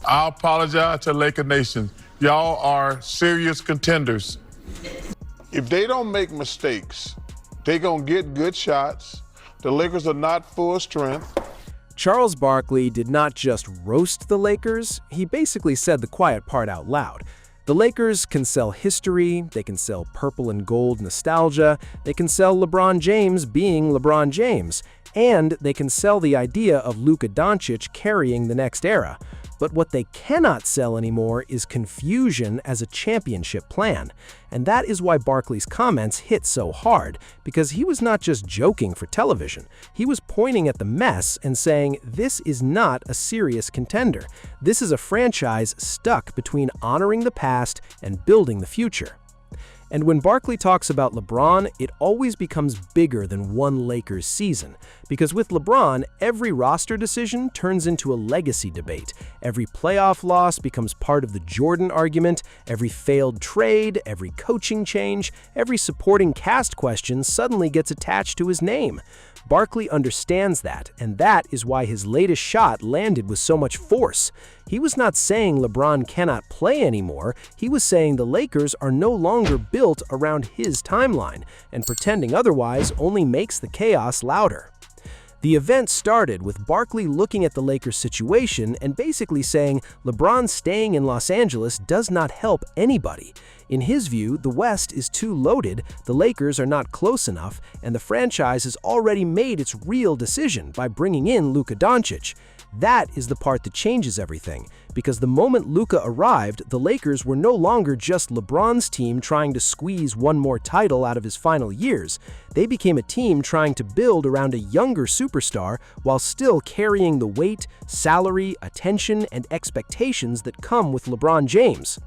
I apologize to Laker Nation. Y'all are serious contenders. If they don't make mistakes, they're going to get good shots. The Lakers are not full strength. Charles Barkley did not just roast the Lakers, he basically said the quiet part out loud. The Lakers can sell history, they can sell purple and gold nostalgia, they can sell LeBron James being LeBron James, and they can sell the idea of Luka Doncic carrying the next era. But what they cannot sell anymore is confusion as a championship plan. And that is why Barkley's comments hit so hard, because he was not just joking for television. He was pointing at the mess and saying, this is not a serious contender. This is a franchise stuck between honoring the past and building the future. And when Barkley talks about LeBron, it always becomes bigger than one Lakers season. Because with LeBron, every roster decision turns into a legacy debate. Every playoff loss becomes part of the Jordan argument. Every failed trade, every coaching change, every supporting cast question suddenly gets attached to his name. Barkley understands that, and that is why his latest shot landed with so much force. He was not saying LeBron cannot play anymore, he was saying the Lakers are no longer built around his timeline, and pretending otherwise only makes the chaos louder. The event started with Barkley looking at the Lakers' situation and basically saying LeBron staying in Los Angeles does not help anybody. In his view, the West is too loaded, the Lakers are not close enough, and the franchise has already made its real decision by bringing in Luka Doncic. That is the part that changes everything, because the moment Luka arrived, the Lakers were no longer just LeBron's team trying to squeeze one more title out of his final years. They became a team trying to build around a younger superstar while still carrying the weight, salary, attention, and expectations that come with LeBron James.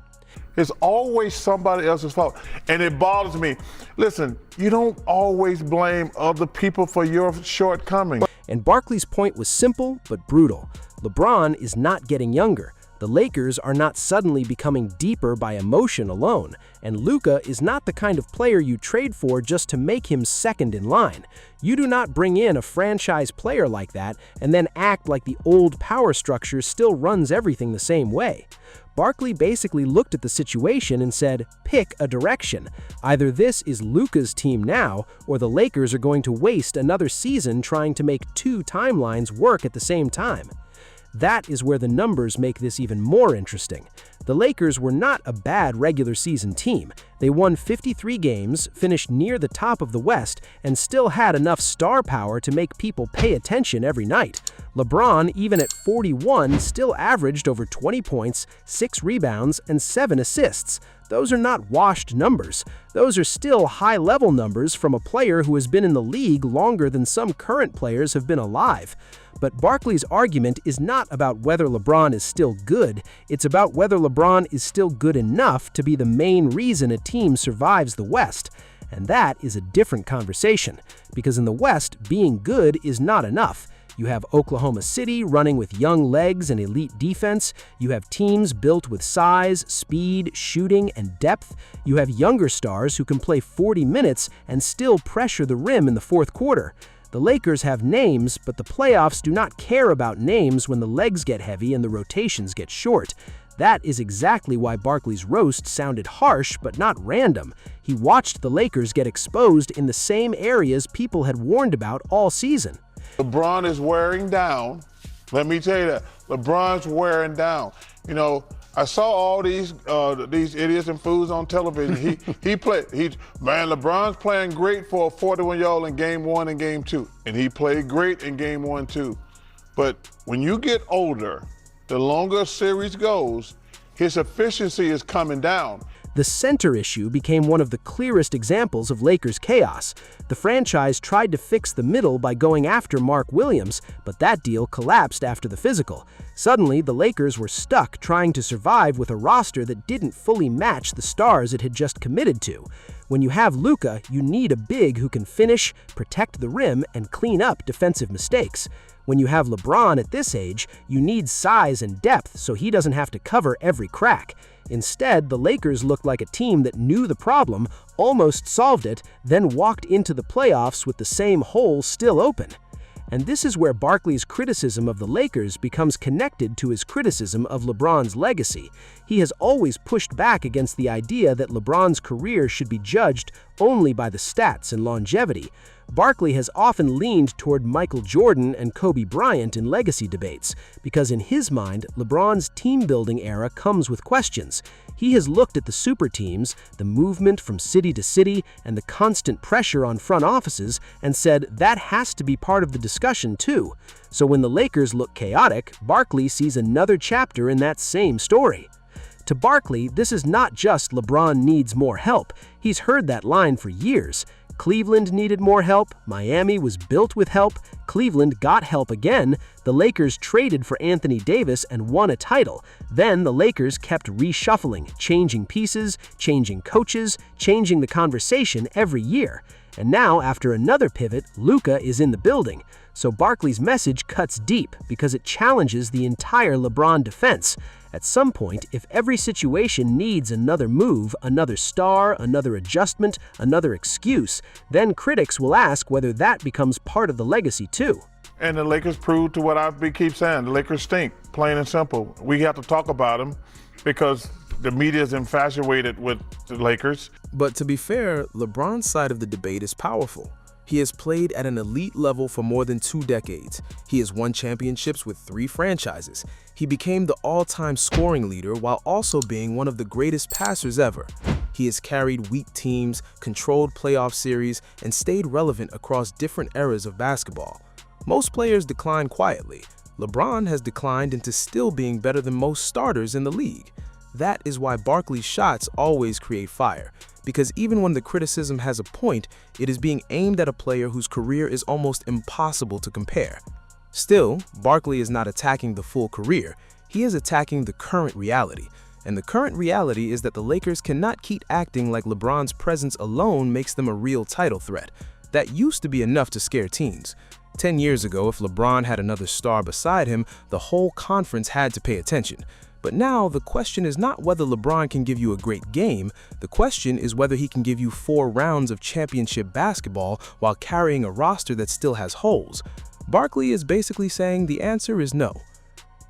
It's always somebody else's fault, and it bothers me. Listen, you don't always blame other people for your shortcomings. And Barkley's point was simple but brutal. LeBron is not getting younger. The Lakers are not suddenly becoming deeper by emotion alone, and Luka is not the kind of player you trade for just to make him second in line. You do not bring in a franchise player like that and then act like the old power structure still runs everything the same way. Barkley basically looked at the situation and said, pick a direction. Either this is Luka's team now, or the Lakers are going to waste another season trying to make two timelines work at the same time. That is where the numbers make this even more interesting. The Lakers were not a bad regular season team. They won 53 games, finished near the top of the West, and still had enough star power to make people pay attention every night. LeBron, even at 41, still averaged over 20 points, 6 rebounds, and 7 assists. Those are not washed numbers. Those are still high-level numbers from a player who has been in the league longer than some current players have been alive. But Barkley's argument is not about whether LeBron is still good, it's about whether LeBron is still good enough to be the main reason a team survives the West. And that is a different conversation, because in the West, being good is not enough. You have Oklahoma City running with young legs and elite defense. You have teams built with size, speed, shooting, and depth. You have younger stars who can play 40 minutes and still pressure the rim in the fourth quarter. The Lakers have names, but the playoffs do not care about names when the legs get heavy and the rotations get short. That is exactly why Barkley's roast sounded harsh but not random. He watched the Lakers get exposed in the same areas people had warned about all season. LeBron is wearing down. Let me tell you that. LeBron's wearing down. You know, I saw all these idiots and fools on television. LeBron's playing great for a 41-year-old in game 1 and game 2. And he played great in game 1 too. But when you get older, the longer a series goes, his efficiency is coming down. The center issue became one of the clearest examples of Lakers chaos. The franchise tried to fix the middle by going after Mark Williams, but that deal collapsed after the physical. Suddenly, the Lakers were stuck trying to survive with a roster that didn't fully match the stars it had just committed to. When you have Luka, you need a big who can finish, protect the rim, and clean up defensive mistakes. When you have LeBron at this age, you need size and depth so he doesn't have to cover every crack. Instead, the Lakers looked like a team that knew the problem, almost solved it, then walked into the playoffs with the same hole still open. And this is where Barkley's criticism of the Lakers becomes connected to his criticism of LeBron's legacy. He has always pushed back against the idea that LeBron's career should be judged only by the stats and longevity. Barkley has often leaned toward Michael Jordan and Kobe Bryant in legacy debates, because in his mind, LeBron's team-building era comes with questions. He has looked at the super teams, the movement from city to city, and the constant pressure on front offices, and said that has to be part of the discussion too. So when the Lakers look chaotic, Barkley sees another chapter in that same story. To Barkley, this is not just LeBron needs more help. He's heard that line for years. Cleveland needed more help, Miami was built with help, Cleveland got help again, the Lakers traded for Anthony Davis and won a title. Then the Lakers kept reshuffling, changing pieces, changing coaches, changing the conversation every year. And now, after another pivot, Luka is in the building. So Barkley's message cuts deep because it challenges the entire LeBron defense. At some point, if every situation needs another move, another star, another adjustment, another excuse, then critics will ask whether that becomes part of the legacy too. And the Lakers proved to what I keep saying, the Lakers stink, plain and simple. We have to talk about them because the media is infatuated with the Lakers. But to be fair, LeBron's side of the debate is powerful. He has played at an elite level for more than 2 decades. He has won championships with 3 franchises. He became the all-time scoring leader while also being one of the greatest passers ever. He has carried weak teams, controlled playoff series, and stayed relevant across different eras of basketball. Most players decline quietly. LeBron has declined into still being better than most starters in the league. That is why Barkley's shots always create fire, because even when the criticism has a point, it is being aimed at a player whose career is almost impossible to compare. Still, Barkley is not attacking the full career, he is attacking the current reality. And the current reality is that the Lakers cannot keep acting like LeBron's presence alone makes them a real title threat. That used to be enough to scare teams. 10 years ago, if LeBron had another star beside him, the whole conference had to pay attention. But now, the question is not whether LeBron can give you a great game, the question is whether he can give you 4 rounds of championship basketball while carrying a roster that still has holes. Barkley is basically saying the answer is no.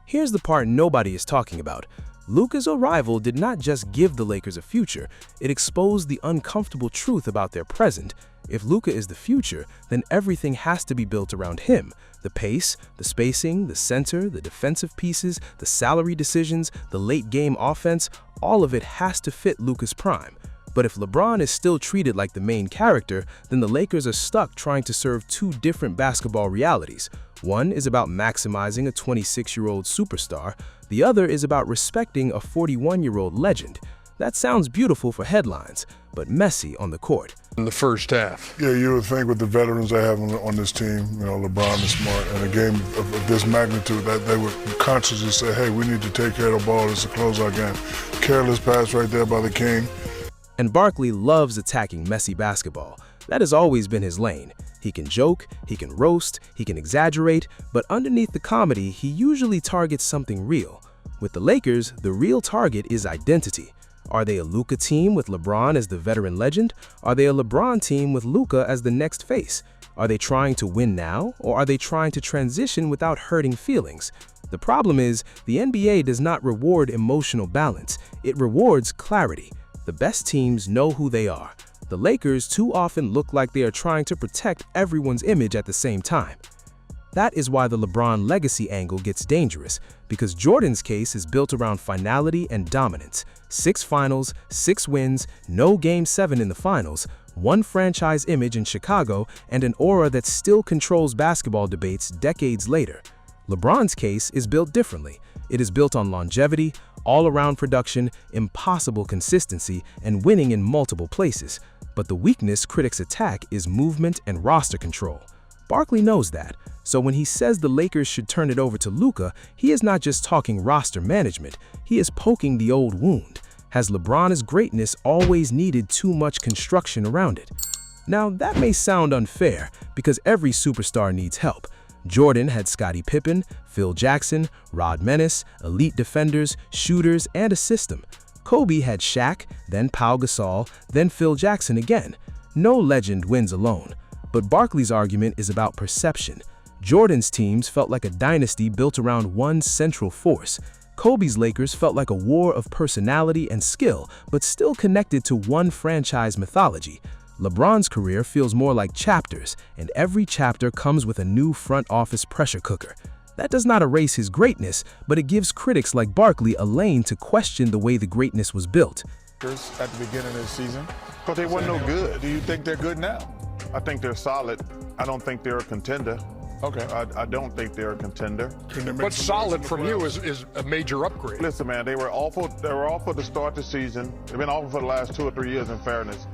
Here's the part nobody is talking about. Luka's arrival did not just give the Lakers a future, it exposed the uncomfortable truth about their present. If Luka is the future, then everything has to be built around him. The pace, the spacing, the center, the defensive pieces, the salary decisions, the late-game offense, all of it has to fit Luka's prime. But if LeBron is still treated like the main character, then the Lakers are stuck trying to serve 2 different basketball realities. One is about maximizing a 26-year-old superstar, the other is about respecting a 41-year-old legend. That sounds beautiful for headlines, but messy on the court. In the first half. Yeah, you would think with the veterans they have on this team, you know, LeBron is smart, and a game of this magnitude, that they would consciously say, hey, we need to take care of the ball, it's a closeout game. Careless pass right there by the King. And Barkley loves attacking messy basketball. That has always been his lane. He can joke, he can roast, he can exaggerate, but underneath the comedy, he usually targets something real. With the Lakers, the real target is identity. Are they a Luka team with LeBron as the veteran legend? Are they a LeBron team with Luka as the next face? Are they trying to win now, or are they trying to transition without hurting feelings? The problem is, the NBA does not reward emotional balance, it rewards clarity. The best teams know who they are. The Lakers too often look like they are trying to protect everyone's image at the same time. That is why the LeBron legacy angle gets dangerous, because Jordan's case is built around finality and dominance. 6 finals, 6 wins, no Game 7 in the finals, 1 franchise image in Chicago, and an aura that still controls basketball debates decades later. LeBron's case is built differently. It is built on longevity, all-around production, impossible consistency, and winning in multiple places. But the weakness critics attack is movement and roster control. Barkley knows that, so when he says the Lakers should turn it over to Luka, he is not just talking roster management, he is poking the old wound. Has LeBron's greatness always needed too much construction around it? Now, that may sound unfair, because every superstar needs help. Jordan had Scottie Pippen, Phil Jackson, Rod Menace, elite defenders, shooters, and a system. Kobe had Shaq, then Pau Gasol, then Phil Jackson again. No legend wins alone. But Barkley's argument is about perception. Jordan's teams felt like a dynasty built around one central force. Kobe's Lakers felt like a war of personality and skill, but still connected to one franchise mythology. LeBron's career feels more like chapters, and every chapter comes with a new front office pressure cooker. That does not erase his greatness, but it gives critics like Barkley a lane to question the way the greatness was built. At the beginning of the season, but they weren't no good. Do you think they're good now? I think they're solid. I don't think they're a contender. Okay. I don't think they're a contender. But solid from you is a major upgrade. Listen, man, they were awful. They were awful to start the season. They've been awful for the last 2 or 3 years, in fairness.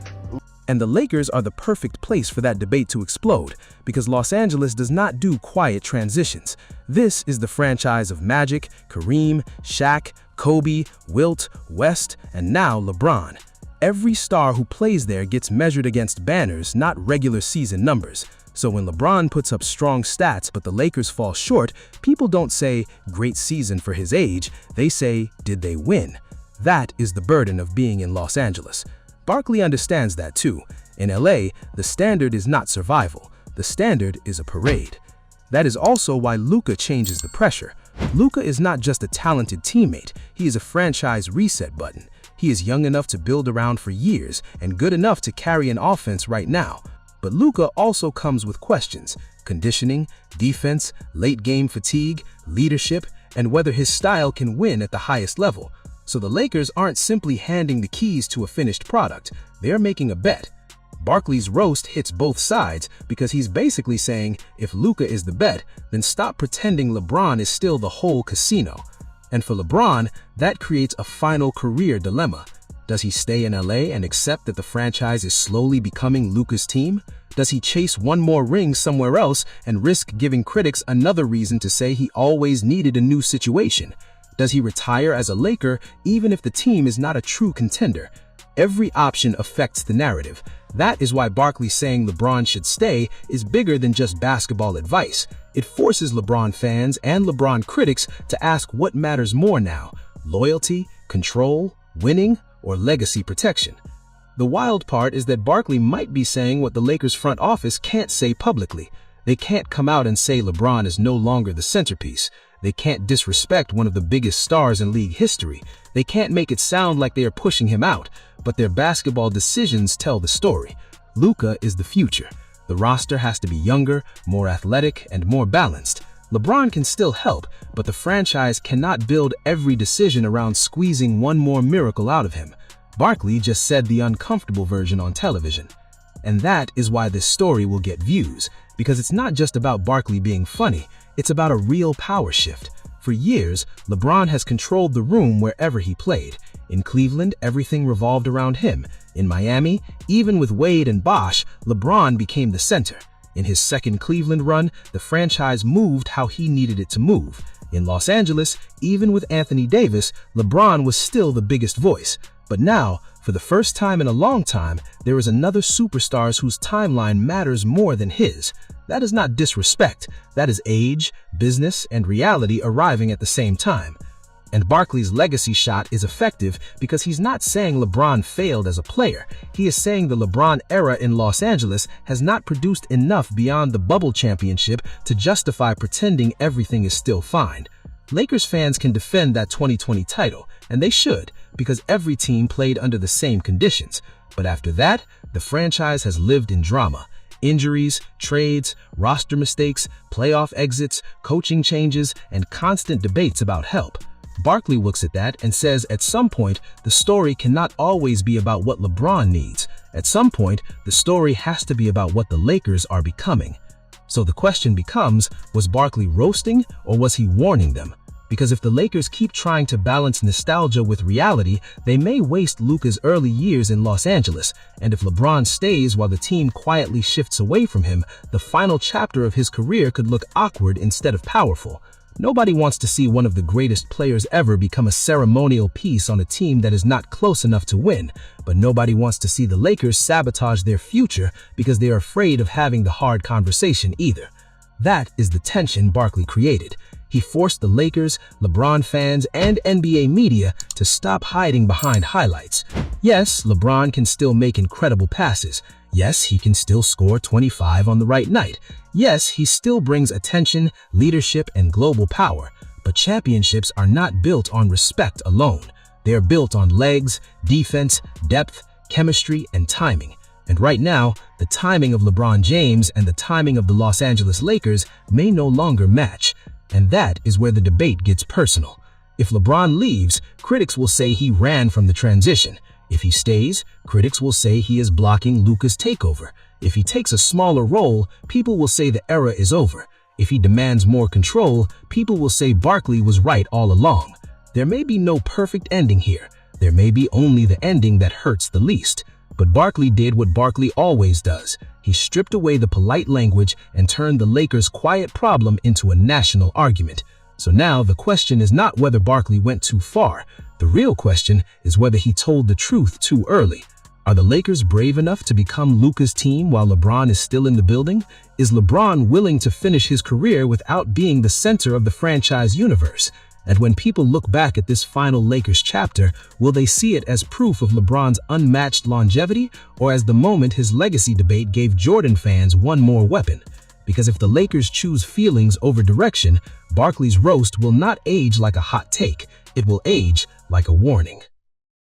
And the Lakers are the perfect place for that debate to explode, because Los Angeles does not do quiet transitions. This is the franchise of Magic, Kareem, Shaq, Kobe, Wilt, West, and now LeBron. Every star who plays there gets measured against banners, not regular season numbers. So when LeBron puts up strong stats but the Lakers fall short, people don't say, great season for his age, they say, did they win? That is the burden of being in Los Angeles. Barkley understands that too. In LA, the standard is not survival. The standard is a parade. That is also why Luka changes the pressure. Luka is not just a talented teammate, he is a franchise reset button. He is young enough to build around for years and good enough to carry an offense right now. But Luka also comes with questions: conditioning, defense, late-game fatigue, leadership, and whether his style can win at the highest level. So the Lakers aren't simply handing the keys to a finished product, they're making a bet. Barkley's roast hits both sides because he's basically saying, if Luka is the bet, then stop pretending LeBron is still the whole casino. And for LeBron, that creates a final career dilemma. Does he stay in LA and accept that the franchise is slowly becoming Luka's team? Does he chase one more ring somewhere else and risk giving critics another reason to say he always needed a new situation? Does he retire as a Laker even if the team is not a true contender? Every option affects the narrative. That is why Barkley saying LeBron should stay is bigger than just basketball advice. It forces LeBron fans and LeBron critics to ask what matters more now: loyalty, control, winning, or legacy protection. The wild part is that Barkley might be saying what the Lakers front office can't say publicly. They can't come out and say LeBron is no longer the centerpiece. They can't disrespect one of the biggest stars in league history. They can't make it sound like they are pushing him out, but their basketball decisions tell the story. Luka is the future. The roster has to be younger, more athletic, and more balanced. LeBron can still help, but the franchise cannot build every decision around squeezing one more miracle out of him. Barkley just said the uncomfortable version on television. And that is why this story will get views, because it's not just about Barkley being funny, it's about a real power shift. For years, LeBron has controlled the room wherever he played. In Cleveland, everything revolved around him. In Miami, even with Wade and Bosh, LeBron became the center. In his second Cleveland run, the franchise moved how he needed it to move. In Los Angeles, even with Anthony Davis, LeBron was still the biggest voice. But now, for the first time in a long time, there is another superstar whose timeline matters more than his. That is not disrespect. That is age, business, and reality arriving at the same time. And Barkley's legacy shot is effective because he's not saying LeBron failed as a player. He is saying the LeBron era in Los Angeles has not produced enough beyond the bubble championship to justify pretending everything is still fine. Lakers fans can defend that 2020 title, and they should, because every team played under the same conditions. But after that, the franchise has lived in drama. Injuries, trades, roster mistakes, playoff exits, coaching changes, and constant debates about help. Barkley looks at that and says at some point, the story cannot always be about what LeBron needs. At some point, the story has to be about what the Lakers are becoming. So the question becomes, was Barkley roasting or was he warning them? Because if the Lakers keep trying to balance nostalgia with reality, they may waste Luka's early years in Los Angeles. And if LeBron stays while the team quietly shifts away from him, the final chapter of his career could look awkward instead of powerful. Nobody wants to see one of the greatest players ever become a ceremonial piece on a team that is not close enough to win. But nobody wants to see the Lakers sabotage their future because they are afraid of having the hard conversation either. That is the tension Barkley created. He forced the Lakers, LeBron fans, and NBA media to stop hiding behind highlights. Yes, LeBron can still make incredible passes. Yes, he can still score 25 on the right night. Yes, he still brings attention, leadership, and global power. But championships are not built on respect alone. They are built on legs, defense, depth, chemistry, and timing. And right now, the timing of LeBron James and the timing of the Los Angeles Lakers may no longer match. And that is where the debate gets personal. If LeBron leaves, critics will say he ran from the transition. If he stays, critics will say he is blocking Luka's takeover. If he takes a smaller role, people will say the era is over. If he demands more control, people will say Barkley was right all along. There may be no perfect ending here. There may be only the ending that hurts the least. But Barkley did what Barkley always does. He stripped away the polite language and turned the Lakers' quiet problem into a national argument. So now the question is not whether Barkley went too far. The real question is whether he told the truth too early. Are the Lakers brave enough to become Luka's team while LeBron is still in the building? Is LeBron willing to finish his career without being the center of the franchise universe? And when people look back at this final Lakers chapter, will they see it as proof of LeBron's unmatched longevity or as the moment his legacy debate gave Jordan fans one more weapon? Because if the Lakers choose feelings over direction, Barkley's roast will not age like a hot take. It will age like a warning.